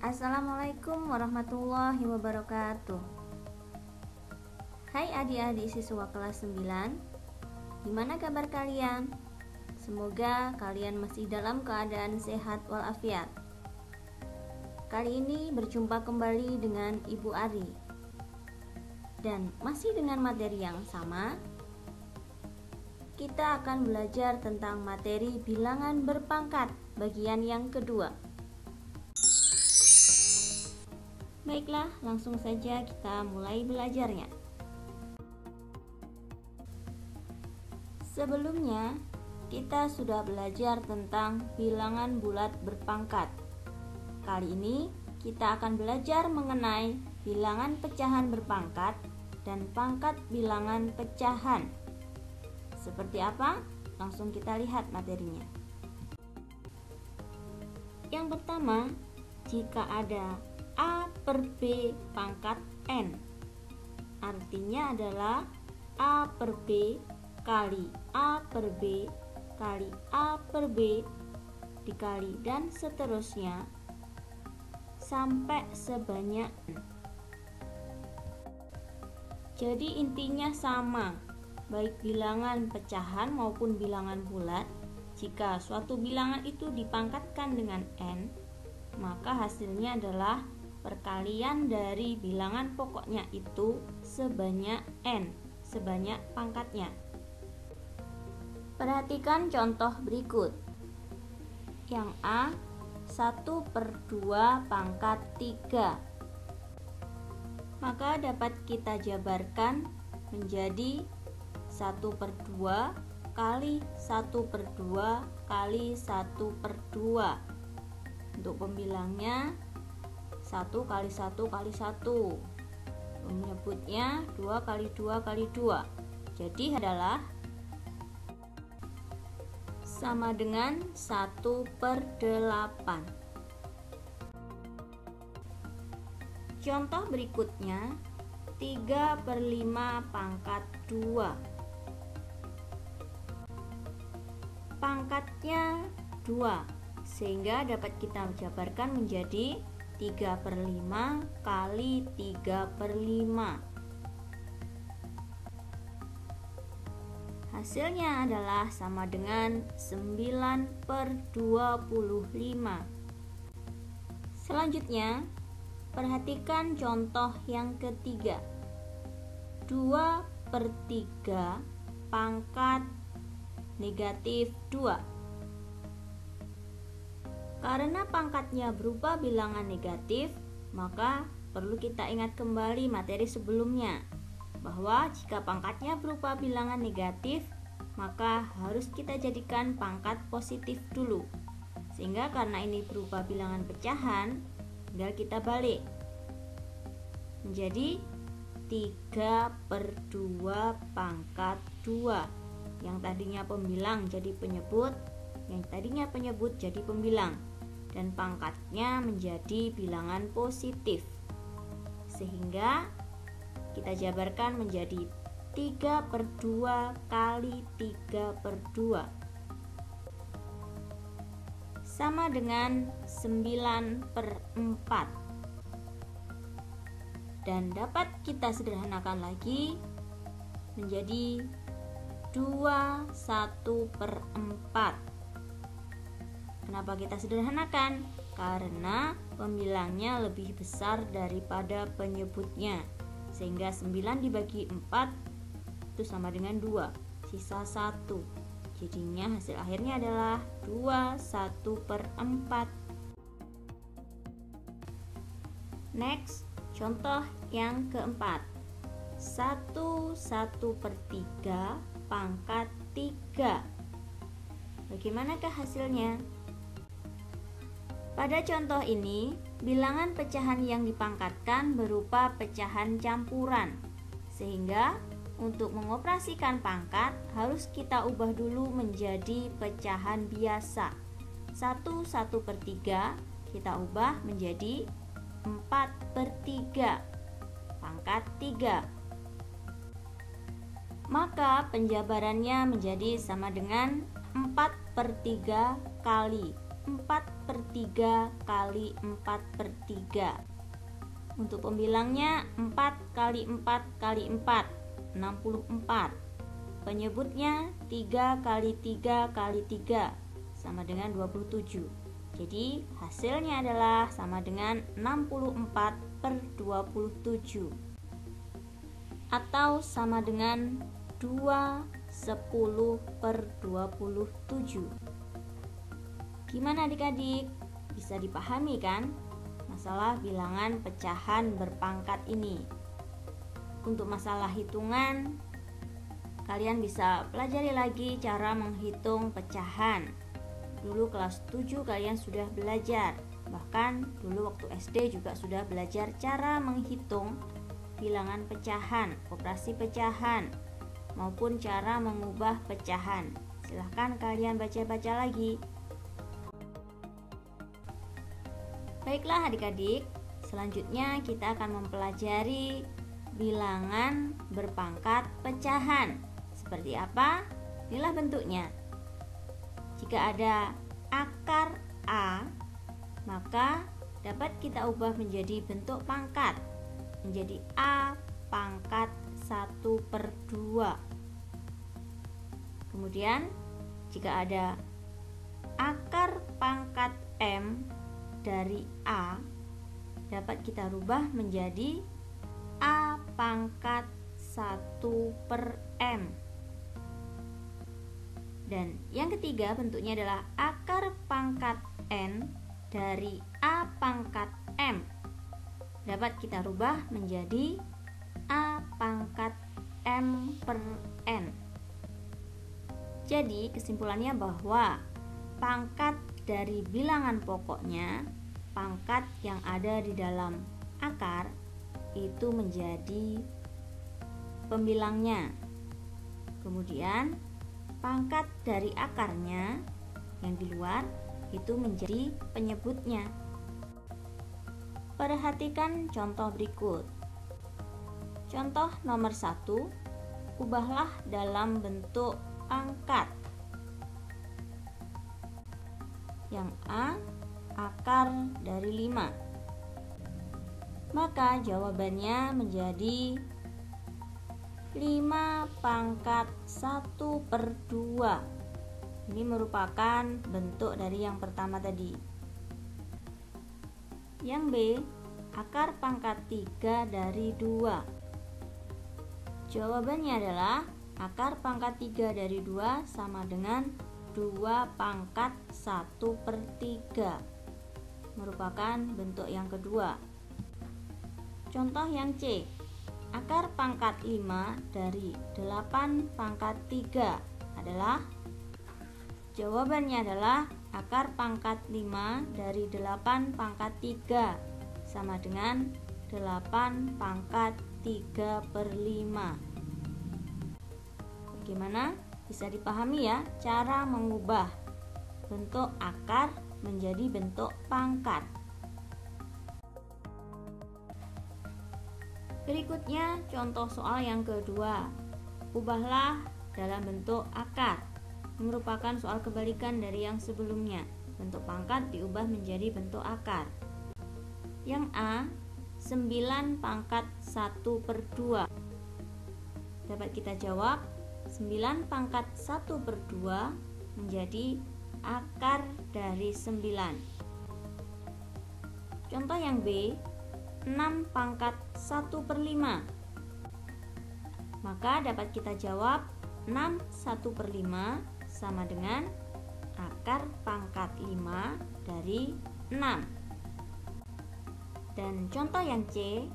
Assalamualaikum warahmatullahi wabarakatuh. Hai adik-adik siswa kelas 9, gimana kabar kalian? Semoga kalian masih dalam keadaan sehat walafiat. Kali ini berjumpa kembali dengan Ibu Ari. Dan masih dengan materi yang sama, kita akan belajar tentang materi bilangan berpangkat bagian yang kedua. Baiklah, langsung saja kita mulai belajarnya. Sebelumnya, kita sudah belajar tentang bilangan bulat berpangkat. Kali ini, kita akan belajar mengenai bilangan pecahan berpangkat dan pangkat bilangan pecahan. Seperti apa? Langsung kita lihat materinya. Yang pertama, jika ada A per B pangkat N, artinya adalah A per B kali A per B kali A per B dikali dan seterusnya sampai sebanyak N. Jadi intinya sama, baik bilangan pecahan maupun bilangan bulat. Jika suatu bilangan itu dipangkatkan dengan N, maka hasilnya adalah perkalian dari bilangan pokoknya itu sebanyak N, sebanyak pangkatnya. Perhatikan contoh berikut. Yang A, 1/2 pangkat 3. Maka dapat kita jabarkan menjadi 1/2 kali 1/2 kali 1/2. Untuk pembilangnya 1 kali 1 kali 1, menyebutnya 2 kali 2 kali 2. Jadi adalah sama dengan 1/8. Contoh berikutnya 3/5 pangkat 2. Pangkatnya 2, sehingga dapat kita jabarkan menjadi 3/5 kali 3/5. Hasilnya adalah sama dengan 9/25. Selanjutnya, perhatikan contoh yang ketiga. 2/3 pangkat negatif 2. Karena pangkatnya berupa bilangan negatif, maka perlu kita ingat kembali materi sebelumnya, bahwa jika pangkatnya berupa bilangan negatif, maka harus kita jadikan pangkat positif dulu. Sehingga karena ini berupa bilangan pecahan, tinggal kita balik menjadi 3/2 pangkat 2. Yang tadinya pembilang jadi penyebut, yang tadinya penyebut jadi pembilang, dan pangkatnya menjadi bilangan positif, sehingga kita jabarkan menjadi 3/2 kali 3/2 sama dengan 9/4. Dan dapat kita sederhanakan lagi menjadi 21/4. Kenapa kita sederhanakan? Karena pembilangnya lebih besar daripada penyebutnya, sehingga 9 dibagi 4 itu sama dengan 2, sisa 1. Jadinya hasil akhirnya adalah 21/4. Next, contoh yang keempat. 1/3 pangkat 3. Bagaimanakah hasilnya? Pada contoh ini, bilangan pecahan yang dipangkatkan berupa pecahan campuran, sehingga untuk mengoperasikan pangkat harus kita ubah dulu menjadi pecahan biasa. 1/3 kita ubah menjadi 4/3 pangkat 3. Maka penjabarannya menjadi sama dengan 4/3 kali 4/3 kali 4/3. Untuk pembilangnya 4 kali 4 kali 4, 64. Penyebutnya 3 kali 3 kali 3 sama dengan 27. Jadi hasilnya adalah sama dengan 64/27 atau sama dengan 2/10/27. Gimana adik-adik? Bisa dipahami kan masalah bilangan pecahan berpangkat ini? Untuk masalah hitungan, kalian bisa pelajari lagi cara menghitung pecahan. Dulu kelas 7 kalian sudah belajar. Bahkan dulu waktu SD juga sudah belajar cara menghitung bilangan pecahan, operasi pecahan, maupun cara mengubah pecahan. Silahkan kalian baca-baca lagi. Baiklah adik-adik, selanjutnya kita akan mempelajari bilangan berpangkat pecahan. Seperti apa? Inilah bentuknya. Jika ada akar A, maka dapat kita ubah menjadi bentuk pangkat, menjadi A pangkat 1/2. Kemudian jika ada akar pangkat M dari A, dapat kita rubah menjadi A pangkat 1/M. Dan yang ketiga bentuknya adalah akar pangkat N dari A pangkat M, dapat kita rubah menjadi A pangkat M/N. Jadi kesimpulannya bahwa pangkat dari bilangan pokoknya, pangkat yang ada di dalam akar, itu menjadi pembilangnya. Kemudian pangkat dari akarnya yang di luar itu menjadi penyebutnya. Perhatikan contoh berikut. Contoh nomor 1, ubahlah dalam bentuk pangkat. Yang A, akar dari 5. Maka jawabannya menjadi 5 pangkat 1/2. Ini merupakan bentuk dari yang pertama tadi. Yang B, akar pangkat 3 dari 2. Jawabannya adalah akar pangkat 3 dari 2 sama dengan 2 pangkat 1/3. Merupakan bentuk yang kedua. Contoh yang C, akar pangkat 5 dari 8 pangkat 3 adalah, jawabannya adalah akar pangkat 5 dari 8 pangkat 3 sama dengan 8 pangkat 3/5. Bagaimana? Bisa dipahami ya cara mengubah bentuk akar menjadi bentuk pangkat. Berikutnya contoh soal yang kedua. Ubahlah dalam bentuk akar. Merupakan soal kebalikan dari yang sebelumnya. Bentuk pangkat diubah menjadi bentuk akar. Yang A, 9 pangkat 1/2. Dapat kita jawab 9 pangkat 1/2 menjadi akar dari 9. Contoh yang B, 6 pangkat 1/5. Maka dapat kita jawab 6 1/5 sama dengan akar pangkat 5 dari 6. Dan contoh yang C,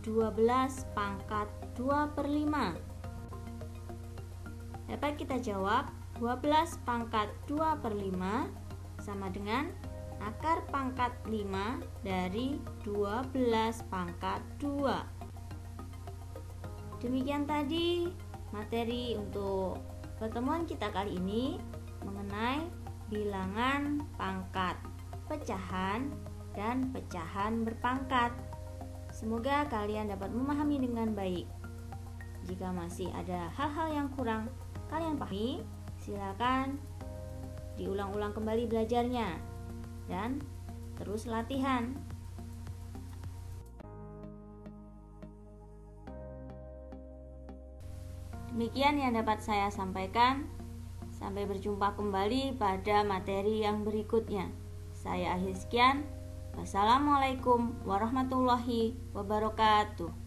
12 pangkat 2/5. Dapat kita jawab 12 pangkat 2/5 sama dengan akar pangkat 5 dari 12 pangkat 2. Demikian tadi materi untuk pertemuan kita kali ini mengenai bilangan pangkat, pecahan, dan pecahan berpangkat. Semoga kalian dapat memahami dengan baik. Jika masih ada hal-hal yang kurang kalian pahami, silakan diulang-ulang kembali belajarnya. dan terus latihan. Demikian yang dapat saya sampaikan. Sampai berjumpa kembali pada materi yang berikutnya. Saya akhir sekian. Wassalamualaikum warahmatullahi wabarakatuh.